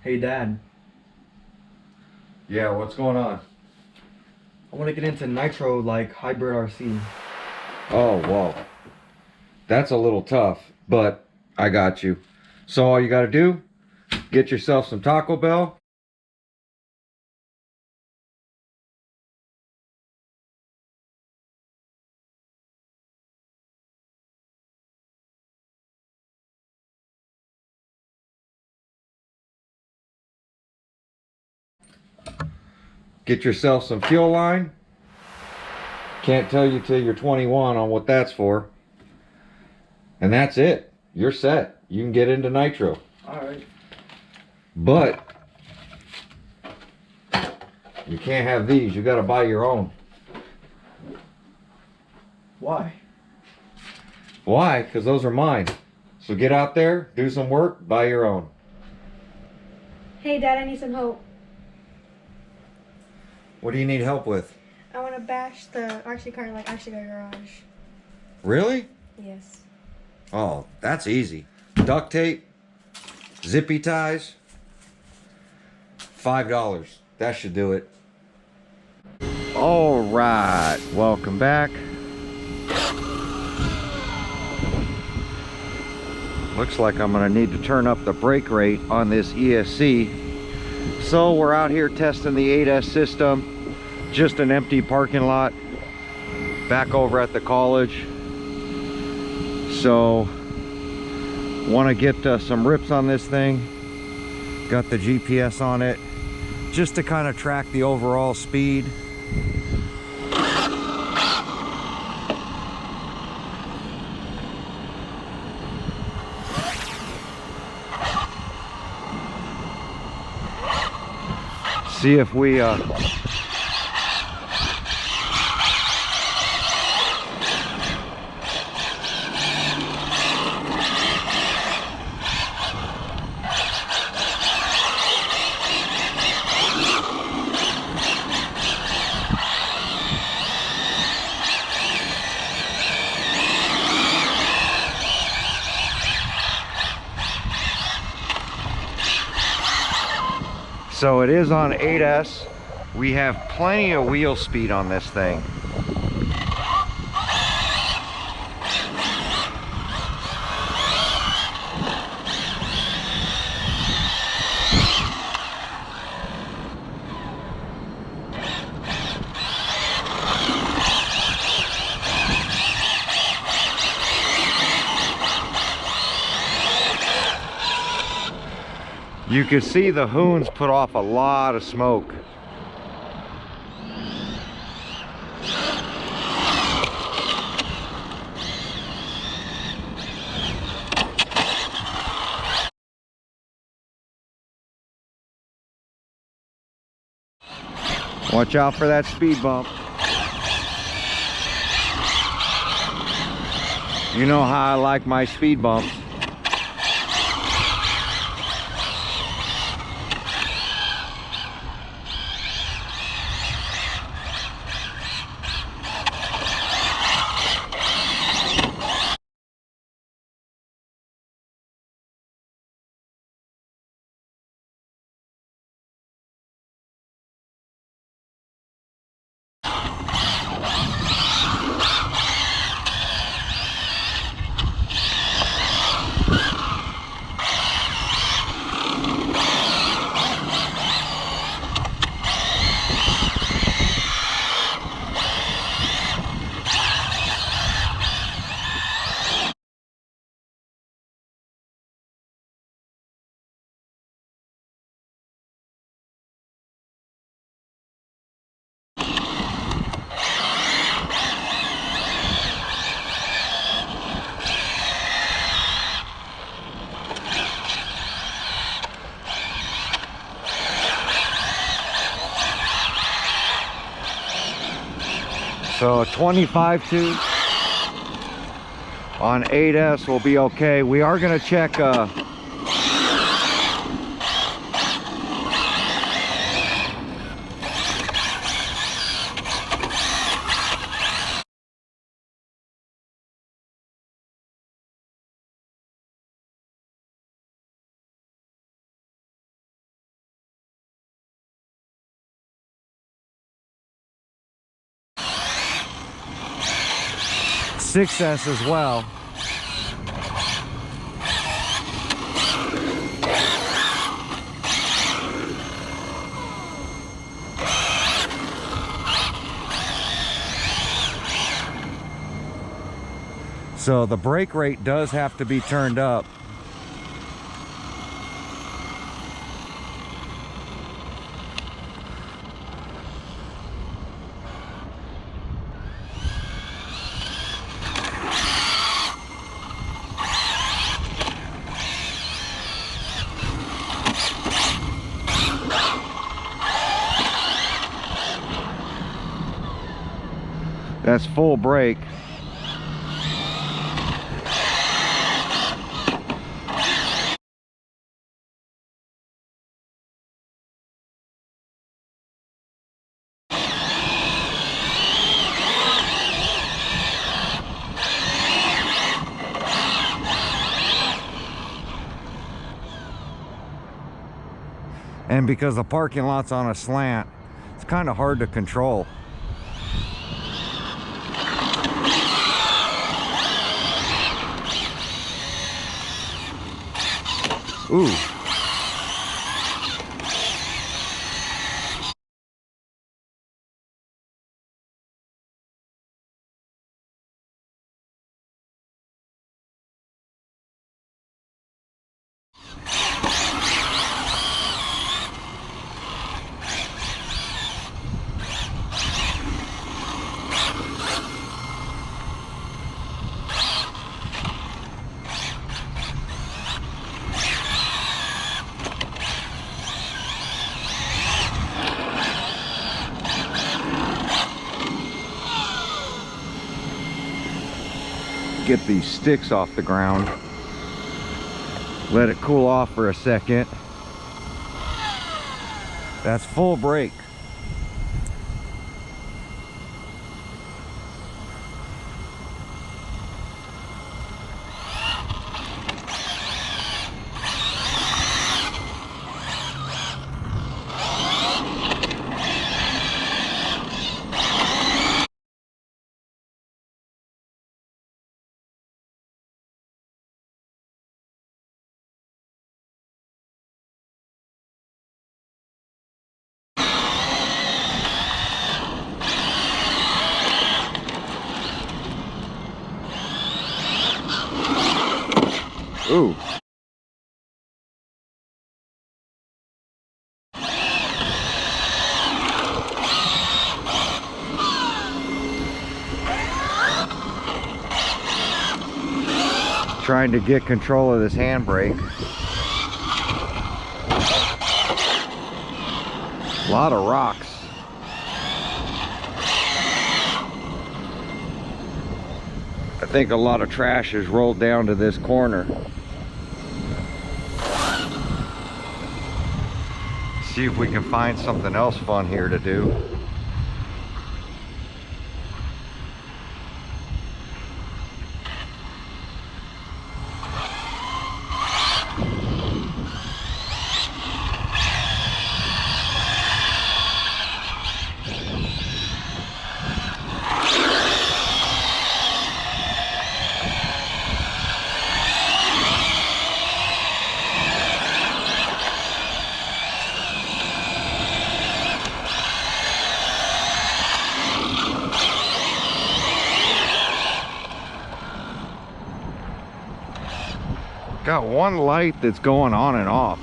Hey Dad, Yeah, what's going on? I want to get into nitro like hybrid RC. Oh, whoa. That's a little tough, but I got you. So all you got to do, get yourself some Taco Bell. Get yourself some fuel line. Can't tell you till you're 21 on what that's for. And that's it. You're set. You can get into nitro. Alright. But you can't have these. You got to buy your own. Why? Why? Because those are mine. So get out there, do some work, buy your own. Hey Dad, I need some help. What do you need help with? I want to bash the RC car like RC car garage. Really? Yes. Oh, that's easy. Duct tape, zippy ties, $5. That should do it. All right, welcome back. Looks like I'm gonna need to turn up the brake rate on this ESC. So we're out here testing the 8S system. Just an empty parking lot back over at the college. So want to get some rips on this thing. Got the GPS on it just to kind of track the overall speed. See if we so it is on 8S. We have plenty of wheel speed on this thing. You can see the hoons put off a lot of smoke. Watch out for that speed bump. You know how I like my speed bumps. So 25.2 on 8S will be okay. We are going to check 6S as well. So the brake rate does have to be turned up. That's full brake. And because the parking lot's on a slant, it's kind of hard to control. Ooh. Get these sticks off the ground. Let it cool off for a second. That's full brake. Ooh. Trying to get control of this handbrake. A lot of rocks. I think a lot of trash has rolled down to this corner. See if we can find something else fun here to do. Got one light that's going on and off.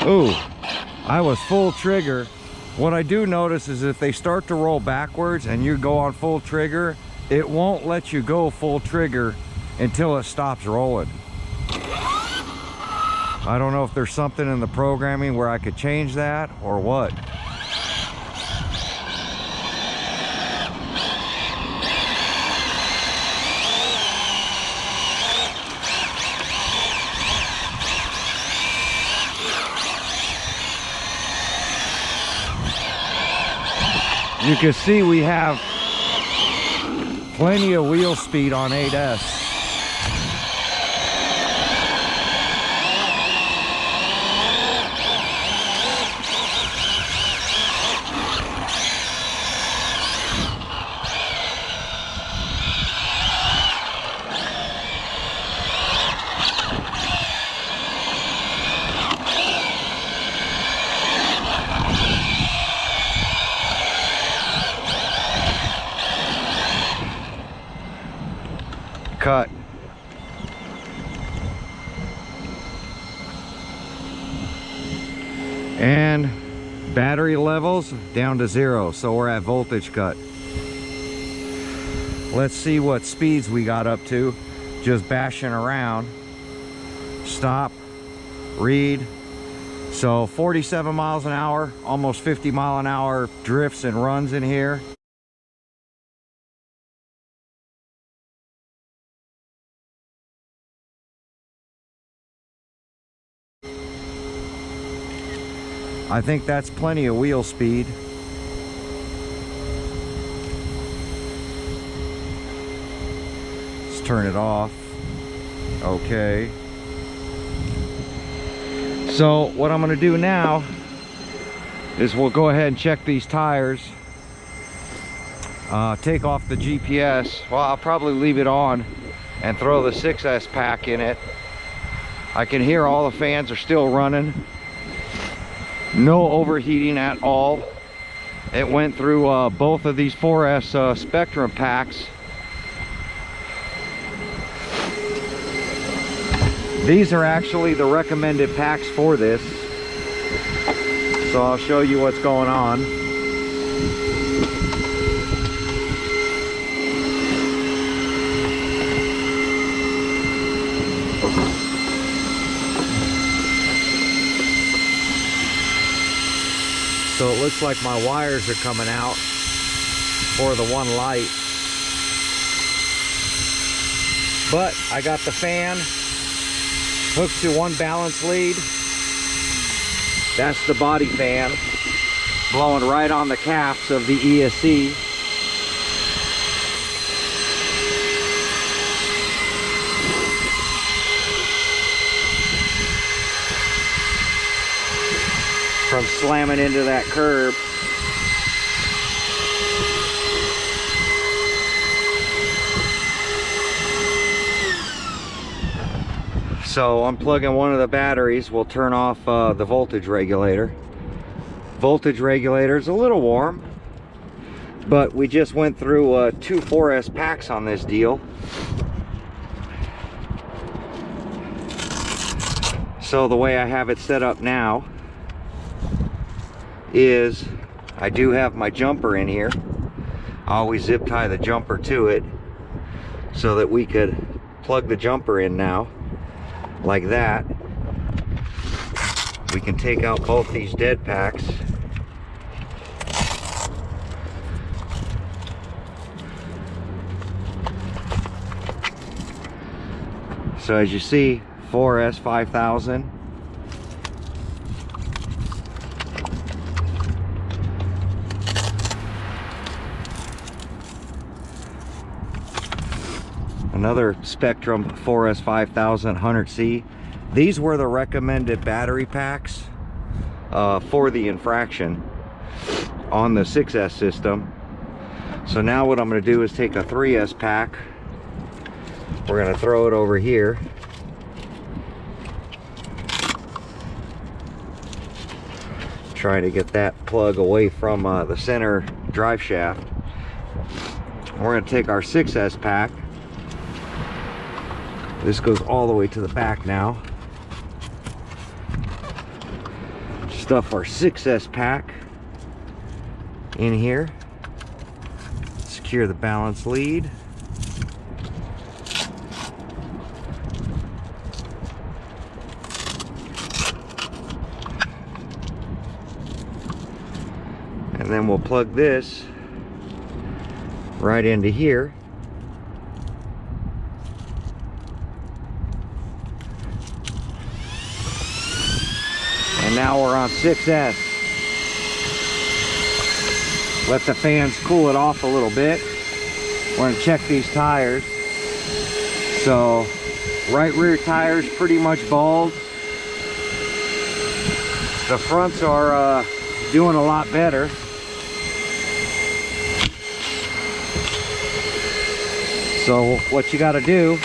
Ooh, I was full trigger. What I do notice is if they start to roll backwards and you go on full trigger, it won't let you go full trigger until it stops rolling. I don't know if there's something in the programming where I could change that or what. You can see we have plenty of wheel speed on 8S. Cut. And battery levels down to 0, so we're at voltage cut. Let's see what speeds we got up to. Just bashing around. Stop, read. So 47 miles an hour, almost 50 mile an hour drifts and runs in here. I think that's plenty of wheel speed. Let's turn it off. Okay. So what I'm going to do now is we'll go ahead and check these tires. Take off the GPS. Well, I'll probably leave it on and throw the 6S pack in it. I can hear all the fans are still running. No overheating at all. It went through both of these 4S Spectrum packs. These are actually the recommended packs for this. So I'll show you what's going on. So it looks like my wires are coming out for the one light. But I got the fan hooked to one balance lead. That's the body fan blowing right on the caps of the ESC. From slamming into that curb. So unplugging one of the batteries will turn off the voltage regulator. Voltage regulator is a little warm, but we just went through 2 4S packs on this deal. So the way I have it set up now is I do have my jumper in here. I always zip tie the jumper to it so that we could plug the jumper in now like that. We can take out both these dead packs. So as you see, 4S 5000. Another Spectrum 4S 5000 100C. These were the recommended battery packs for the Infraction on the 6S system. So now what I'm going to do is take a 3S pack. We're going to throw it over here. Trying to get that plug away from the center drive shaft. We're going to take our 6S pack. This goes all the way to the back now. Stuff our 6S pack in here. Secure the balance lead. And then we'll plug this right into here. And now we're on 6S. Let the fans cool it off a little bit. We're gonna check these tires. So, right rear tires pretty much bald. The fronts are doing a lot better. So what you got to do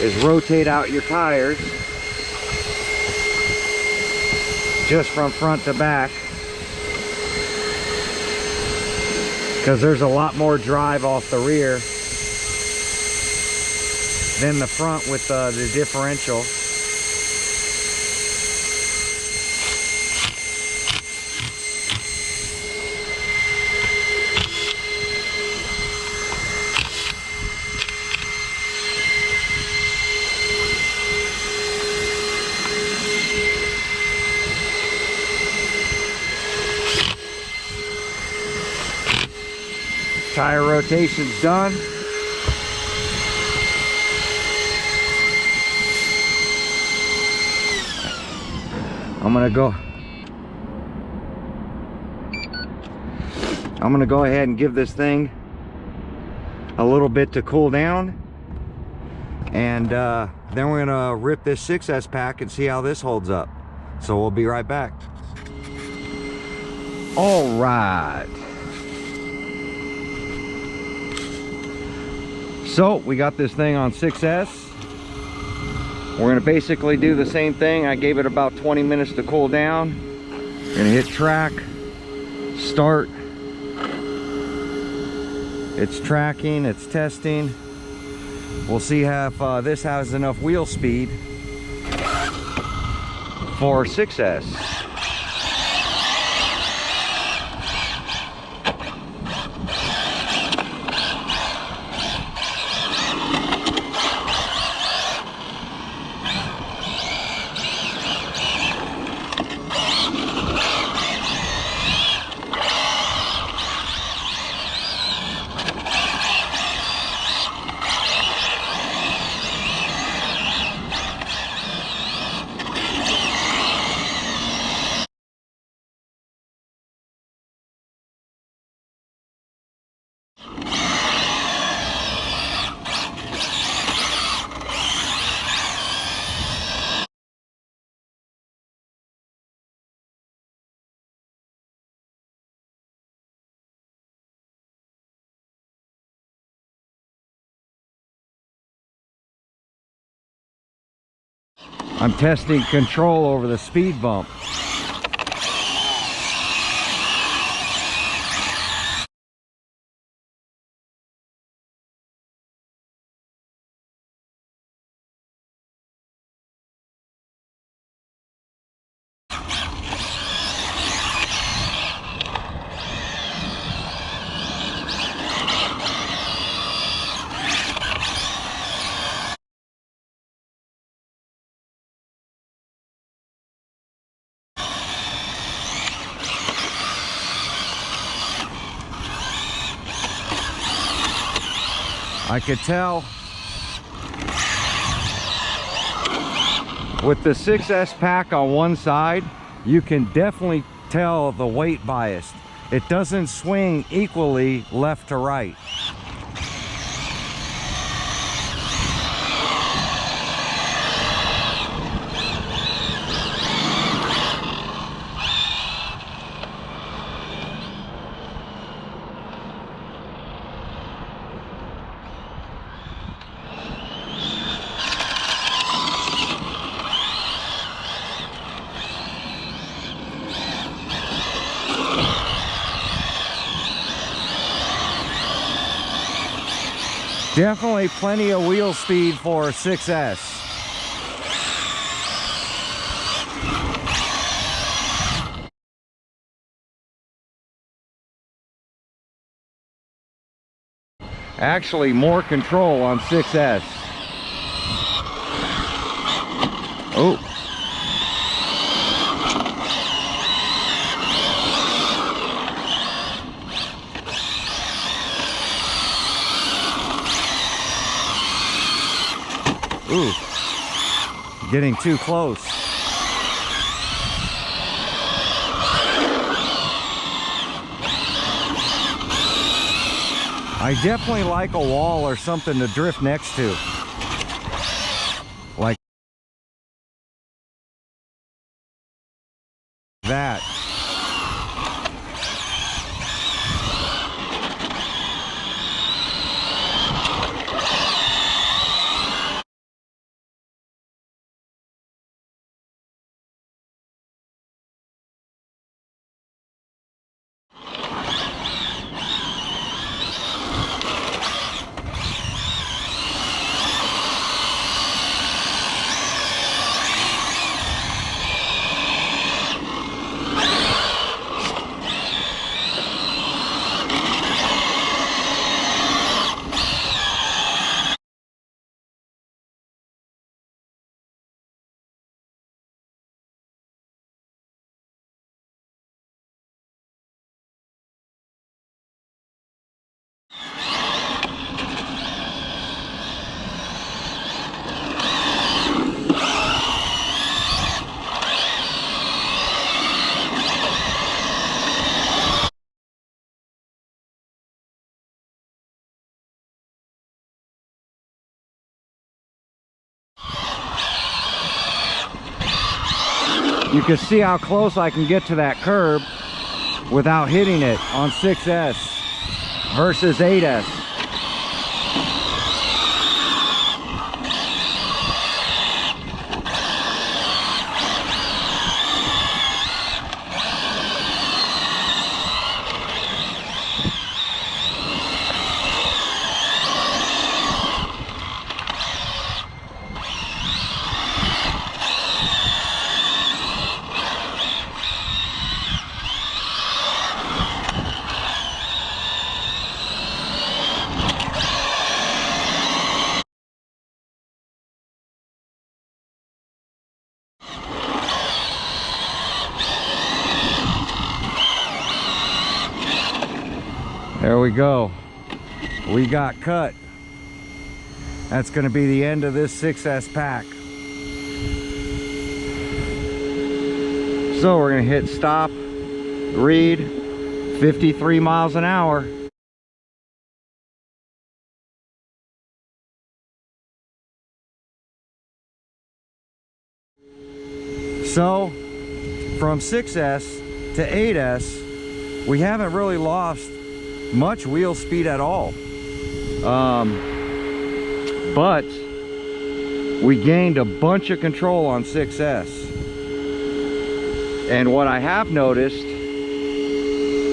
is rotate out your tires just from front to back, because there's a lot more drive off the rear than the front with the differential. Tire rotation's done. I'm gonna go ahead and give this thing a little bit to cool down, and then we're gonna rip this 6S pack and see how this holds up. So we'll be right back. All right. So we got this thing on 6S. We're gonna basically do the same thing. I gave it about 20 minutes to cool down. We're gonna hit track, start. It's tracking, it's testing. We'll see if this has enough wheel speed for 6S. I'm testing control over the speed bump. I could tell with the 6S pack on one side, you can definitely tell the weight bias. It doesn't swing equally left to right. Definitely plenty of wheel speed for 6S. Actually, more control on 6S. Oh. Ooh, getting too close. I definitely like a wall or something to drift next to. Like that. You can see how close I can get to that curb without hitting it on 6S versus 8S. There we go. We got cut. That's going to be the end of this 6S pack. So we're going to hit stop, read 53 miles an hour. So from 6S to 8S, we haven't really lost much wheel speed at all, but we gained a bunch of control on 6S. And what I have noticed,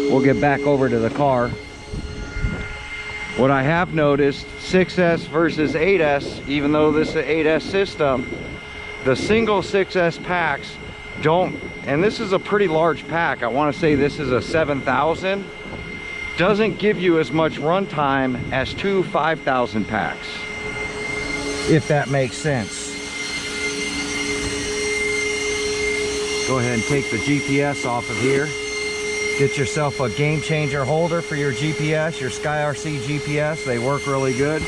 we'll get back over to the car. What I have noticed, 6S versus 8S, even though this is an 8S system, the single 6S packs don't, and this is a pretty large pack, I want to say this is a 7,000, doesn't give you as much runtime as two 5,000 packs, if that makes sense. Go ahead and take the GPS off of here. Get yourself a game changer holder for your GPS, your SkyRC GPS. They work really good.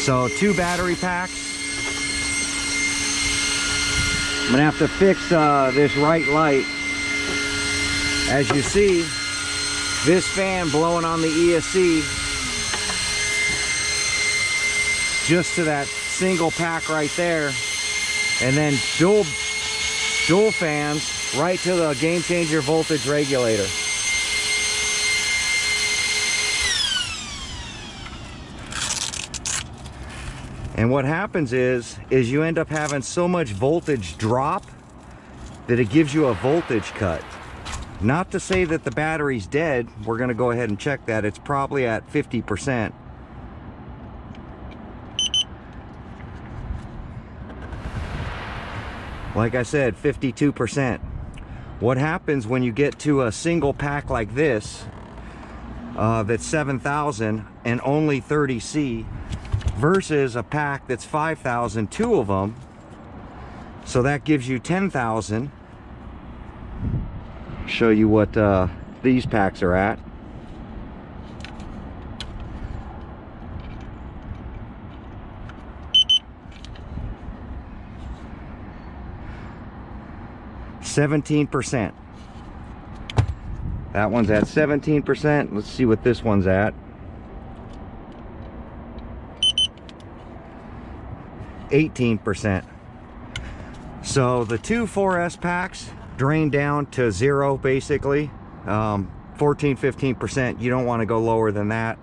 So 2 battery packs. I'm gonna have to fix this right light. As you see, this fan blowing on the ESC just to that single pack right there, and then dual fans right to the game changer voltage regulator. And what happens is you end up having so much voltage drop that it gives you a voltage cut. Not to say that the battery's dead. We're gonna go ahead and check that. It's probably at 50%. Like I said, 52%. What happens when you get to a single pack like this, that's 7,000 and only 30C, versus a pack that's 5,000, 2 of them, so that gives you 10,000. Show you what these packs are at. 17%. That one's at 17%. Let's see what this one's at. 18%. So the two 4S packs drain down to 0 basically. 14-15%. You don't want to go lower than that.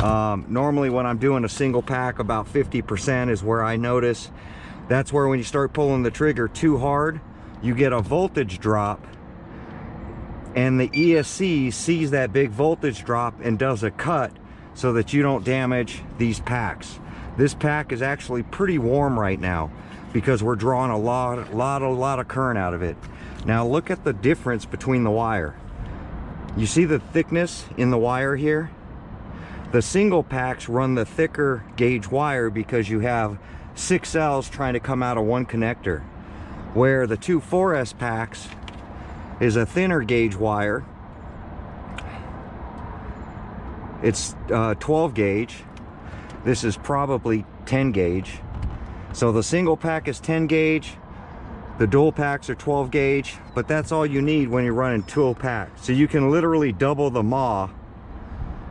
Normally when I'm doing a single pack, about 50% is where I notice. That's where when you start pulling the trigger too hard, you get a voltage drop, and the ESC sees that big voltage drop and does a cut so that you don't damage these packs. This pack is actually pretty warm right now because we're drawing a lot of current out of it. Now look at the difference between the wire. You see the thickness in the wire here? The single packs run the thicker gauge wire because you have 6 cells trying to come out of one connector, where the two 4S packs is a thinner gauge wire. It's 12 gauge. This is probably 10 gauge. So the single pack is 10 gauge. The dual packs are 12 gauge, but that's all you need when you're running dual packs. So you can literally double the mAh.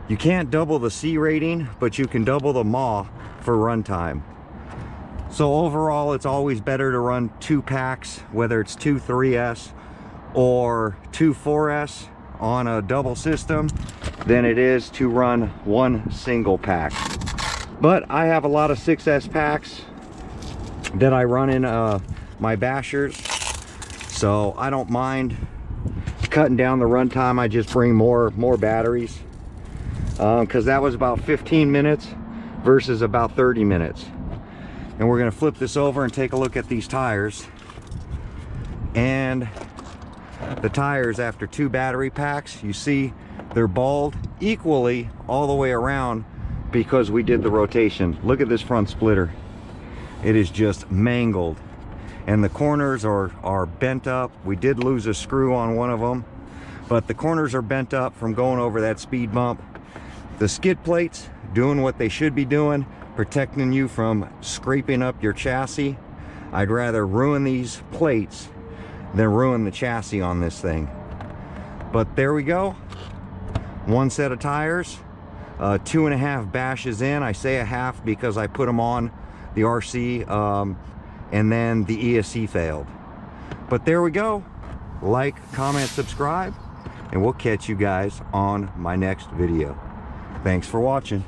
You can't double the C rating, but you can double the mAh for runtime. So overall, it's always better to run 2 packs, whether it's 2 3S or 2 4S on a double system, than it is to run 1 single pack. But I have a lot of 6S packs that I run in my bashers, so I don't mind cutting down the runtime. I just bring more batteries, because that was about 15 minutes versus about 30 minutes. And we're going to flip this over and take a look at these tires. And the tires, after 2 battery packs, you see they're balled equally all the way around because we did the rotation. Look at this front splitter. It is just mangled, and the corners are bent up. We did lose a screw on one of them, but the corners are bent up from going over that speed bump. The skid plates doing what they should be doing, protecting you from scraping up your chassis. I'd rather ruin these plates than ruin the chassis on this thing. But there we go. 1 set of tires, 2.5 bashes in. I say a half because I put them on the RC, and then the ESC failed. But there we go. Like, comment, subscribe, and we'll catch you guys on my next video. Thanks for watching.